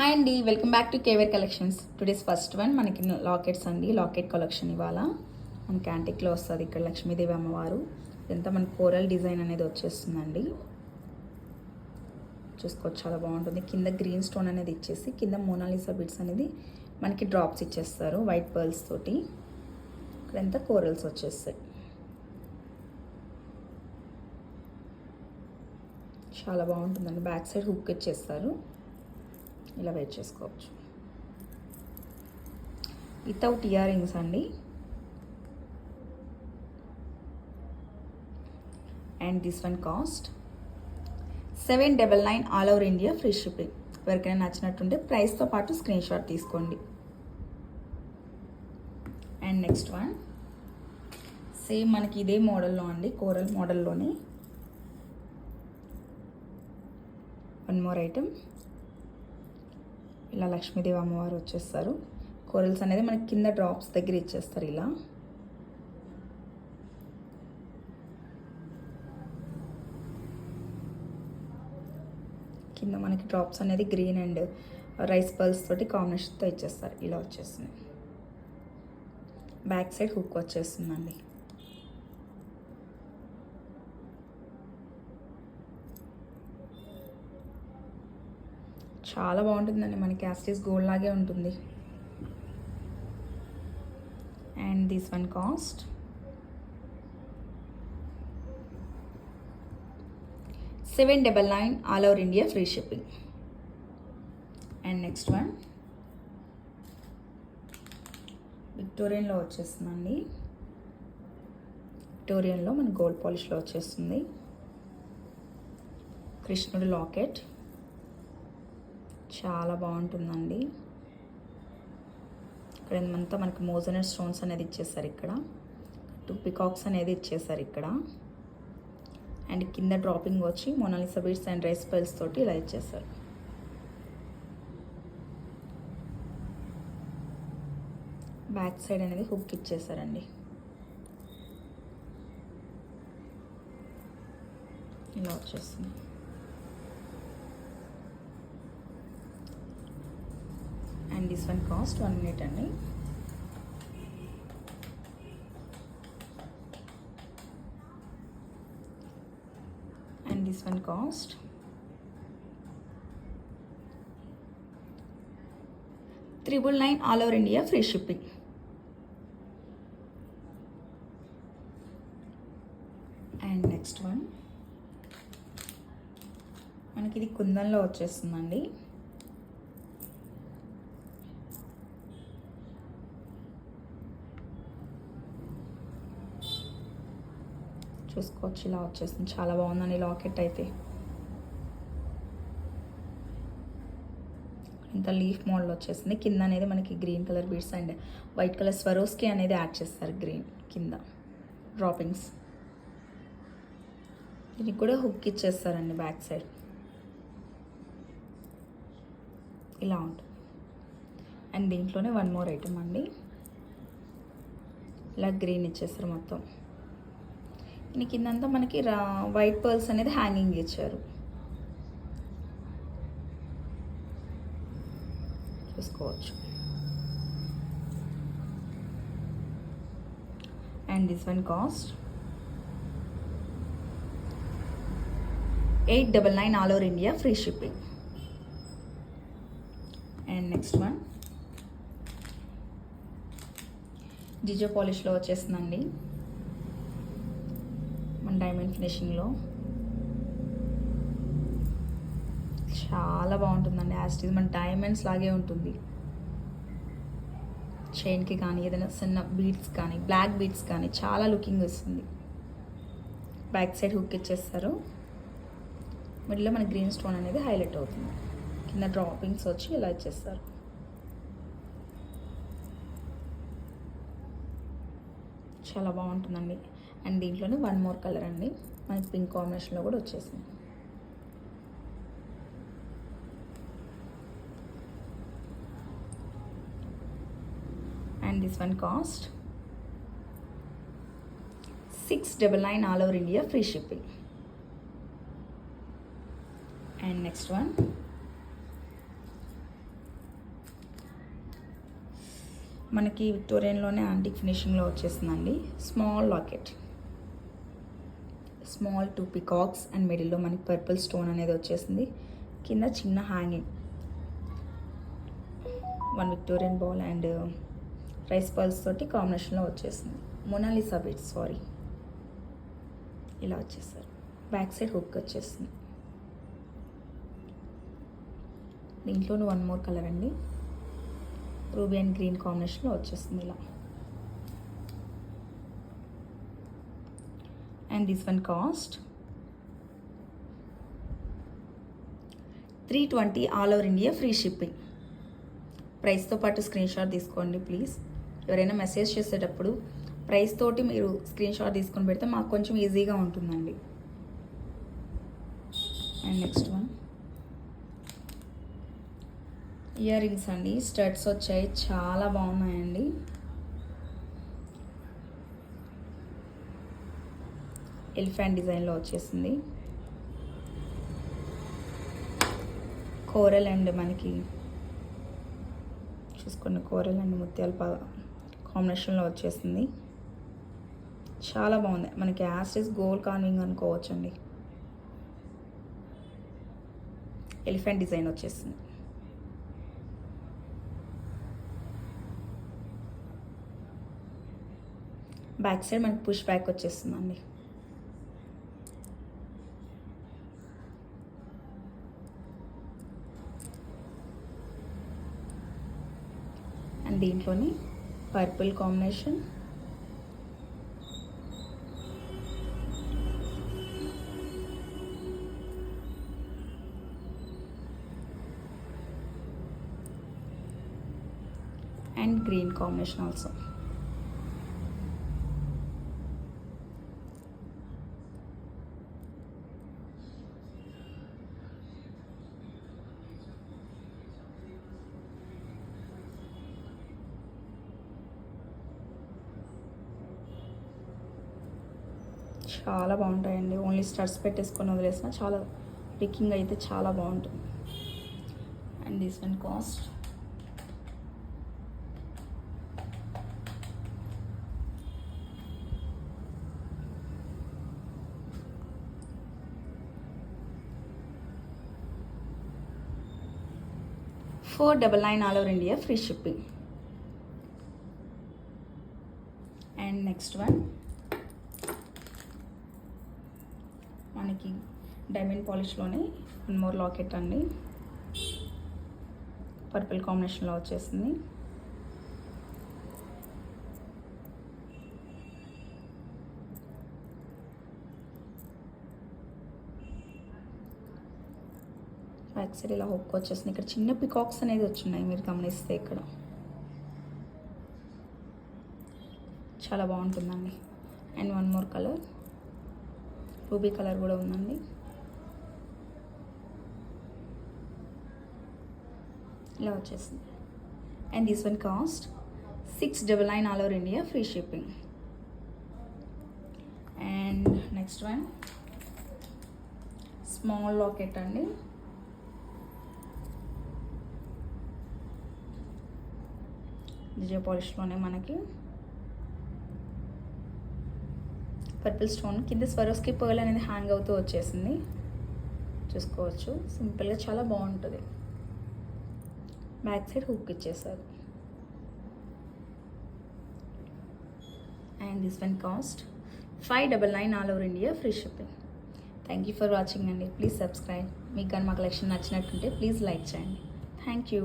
Hi అండి, welcome back to కేవేర్ collections. Today's first one మనకి లాకెట్స్ అండి. లాకెట్ కలెక్షన్ ఇవాళ మనకి యాంటిక్లో వస్తుంది. ఇక్కడ లక్ష్మీదేవి అమ్మవారు, ఇదంతా మనకి కోరల్ డిజైన్ అనేది వచ్చేస్తుందండి. చూసుకోవచ్చు, చాలా బాగుంటుంది. కింద గ్రీన్ స్టోన్ అనేది ఇచ్చేసి కింద మోనాలిసా బిట్స్ అనేది మనకి డ్రాప్స్ ఇచ్చేస్తారు వైట్ పర్ల్స్ తోటి. ఇక్కడంతా కోరల్స్ వచ్చేస్తాయి. చాలా బాగుంటుందండి. బ్యాక్ సైడ్ హుక్ ఇచ్చేస్తారు, ఇలా వెయిట్ చేసుకోవచ్చు. వితౌట్ ఇయర్ రింగ్స్ అండి. And this one cost 799 all over India, free shipping. ఎవరికైనా నచ్చినట్టుంటే ప్రైస్తో పాటు స్క్రీన్ షాట్ తీసుకోండి. అండ్ నెక్స్ట్ వన్ సేమ్ మనకి ఇదే మోడల్లో అండి, కోరల్ మోడల్లోనే వన్ మోర్ ఐటమ్. ఇలా లక్ష్మీదేవి అమ్మవారు వచ్చేస్తారు. కోరల్స్ అనేది మనకి కింద డ్రాప్స్ దగ్గర ఇచ్చేస్తారు. ఇలా కింద మనకి డ్రాప్స్ అనేది గ్రీన్ అండ్ రైస్ పర్ల్స్ తోటి కాంబినేషన్తో ఇచ్చేస్తారు. ఇలా వచ్చేస్తుంది. బ్యాక్ సైడ్ హుక్ వచ్చేస్తుందండి. చాలా బాగుంటుందండి. మనకి యాస్టీస్ గోల్డ్ లాగే ఉంటుంది. And this one cost 799 all over India, free shipping. And next one విక్టోరియన్లో వచ్చేస్తుందండి. విక్టోరియన్లో మన గోల్డ్ పాలిష్లో వచ్చేస్తుంది. కృష్ణుడు లాకెట్ చాలా బాగుంటుందండి. ఇక్కడ ఏమంతా మనకి మోజనెట్ స్టోన్స్ అనేది ఇచ్చేసారు. ఇక్కడ 2 పికాక్స్ అనేది ఇచ్చేసారు ఇక్కడ. అండ్ కింద డ్రాపింగ్ వచ్చి Mona Lisa beads and rice pearls తోటి ఇలా ఇచ్చేసారు. బ్యాక్ సైడ్ అనేది హుక్ ఇచ్చేసారండి. ఇలా వచ్చేస్తుంది. And this one cost 1 minute అండి. And this one cost 999 all over India, free shipping. And next one మనకి ఇది కుందన్లో వచ్చేస్తుందండి. చూసుకోవచ్చు, ఇలా వచ్చేస్తుంది. చాలా బాగుందండి లాకెట్ అయితే. ఇంత లీఫ్ మోడల్ వచ్చేసింది. కింద అనేది మనకి green colour beads and white colour Swarovski అనేది యాడ్ చేస్తారు. గ్రీన్ కింద డ్రాపింగ్స్. దీనికి కూడా హుక్ ఇచ్చేస్తారండి బ్యాక్ సైడ్. ఇలా ఉంటుంది. అండ్ దీంట్లోనే వన్ మోర్ ఐటమ్ అండి. ఇలా గ్రీన్ ఇచ్చేస్తారు మొత్తం. దీని కిందంతా మనకి వైట్ పర్ల్స్ అనేది హ్యాంగింగ్ ఇచ్చారు. చూసుకోవచ్చు. And this one cost 899 all over India, free shipping. And next one జిజో పాలిష్లో వచ్చేస్తుందండి. మన డైమండ్ ఫినిషింగ్లో చాలా బాగుంటుందండి. యాస్టీస్ మన డైమండ్స్ లాగే ఉంటుంది. చైన్కి కానీ ఏదైనా చిన్న బీడ్స్ కానీ బ్లాక్ బీడ్స్ కానీ చాలా లుకింగ్ వస్తుంది. బ్యాక్ సైడ్ హుక్ ఇచ్చేస్తారు. మిడిల్లో మన గ్రీన్ స్టోన్ అనేది హైలైట్ అవుతుంది. కింద డ్రాపింగ్స్ వచ్చి ఇలా ఇచ్చేస్తారు. చాలా బాగుంటుందండి. అండ్ దీంట్లోనే వన్ మోర్ కలర్ అండి. మనకి పింక్ కాంబినేషన్లో కూడా వచ్చేసింది. And this one cost 699 all over India, free shipping. And next one మనకి విక్టోరియన్లోనే యాంటిక్ ఫినిషింగ్లో వచ్చేసిందండి. Small locket, small 2 peacocks and మిడిల్లో మనకి పర్పుల్ స్టోన్ అనేది వచ్చేసింది. కింద చిన్న hanging, 1 Victorian ball and rice pearls తోటి కాంబినేషన్లో వచ్చేసింది. మొనాలిసా బీడ్స్, సారీ, ఇలా వచ్చేసారు. బ్యాక్ సైడ్ హుక్ వచ్చేసింది. దీంట్లోనూ 1 మోర్ కలర్ అండి, రూబీ అండ్ గ్రీన్ కాంబినేషన్లో వచ్చేస్తుంది ఇలా. And this one cost 320 all over India, free shipping. ప్రైస్తో పాటు స్క్రీన్ షాట్ తీసుకోండి ప్లీజ్. ఎవరైనా మెసేజ్ చేసేటప్పుడు ప్రైస్ తోటి మీరు స్క్రీన్ షాట్ తీసుకొని పెడితే మాకు కొంచెం ఈజీగా ఉంటుందండి. And next one ear rings అండి, స్టడ్స్ వచ్చాయి, చాలా బాగున్నాయండి. ఎలిఫెంట్ డిజైన్లో వచ్చేసింది. కోరల్ అండ్ మనకి చూసుకున్న కోరల్ అండ్ ముత్యాల కాంబినేషన్లో వచ్చేసింది. చాలా బాగుంది. మనకి యాస్టిస్ గోల్డ్ కార్వింగ్ అనుకోవచ్చండి. ఎలిఫెంట్ డిజైన్ వచ్చేసింది. బ్యాక్ సైడ్ మనకి పుష్ బ్యాక్ వచ్చేస్తుందండి. అండ్ దీంట్లోని purple combination, and green combination also. చాలా బాగుంటాయండి. ఓన్లీ స్టడ్స్ పెట్టేసుకొని వదిలేసిన చాలా పికింగ్ అయితే చాలా బాగుంటుంది. And this one cost 499 all over India, free shipping. And next one మనకి డైమండ్ పాలిష్లోనే 1 మోర్ లాకెట్ అండి, పర్పుల్ కాంబినేషన్లో వచ్చేసింది. బ్యాక్ సైడ్ ఇలా హుక్ వచ్చేసింది. ఇక్కడ చిన్న పికాక్స్ అనేది వచ్చినాయి, మీరు గమనిస్తే ఇక్కడ చాలా బాగుంటుందండి. And 1 more colour, ruby colour కూడా ఉందండి. ఇలా వచ్చేసింది. And this one cost 699 all over India, free shipping. And next one small locket అండి, విజయ పాలిష్లోనే మనకి పర్పుల్ స్టోన్ కింద స్వరోస్కి పర్ల్ అనేది హ్యాంగ్ అవుతూ వచ్చేసింది, చూసుకోవచ్చు. సింపుల్గా చాలా బాగుంటుంది. బ్యాక్ సైడ్ హుక్ ఇచ్చేసారు. And this one cost 599 all over India, free shipping. Thank you for watching అండి. Please subscribe. మీకు కానీ మా కలెక్షన్ నచ్చినట్టుంటే ప్లీజ్ లైక్ చేయండి. Thank you.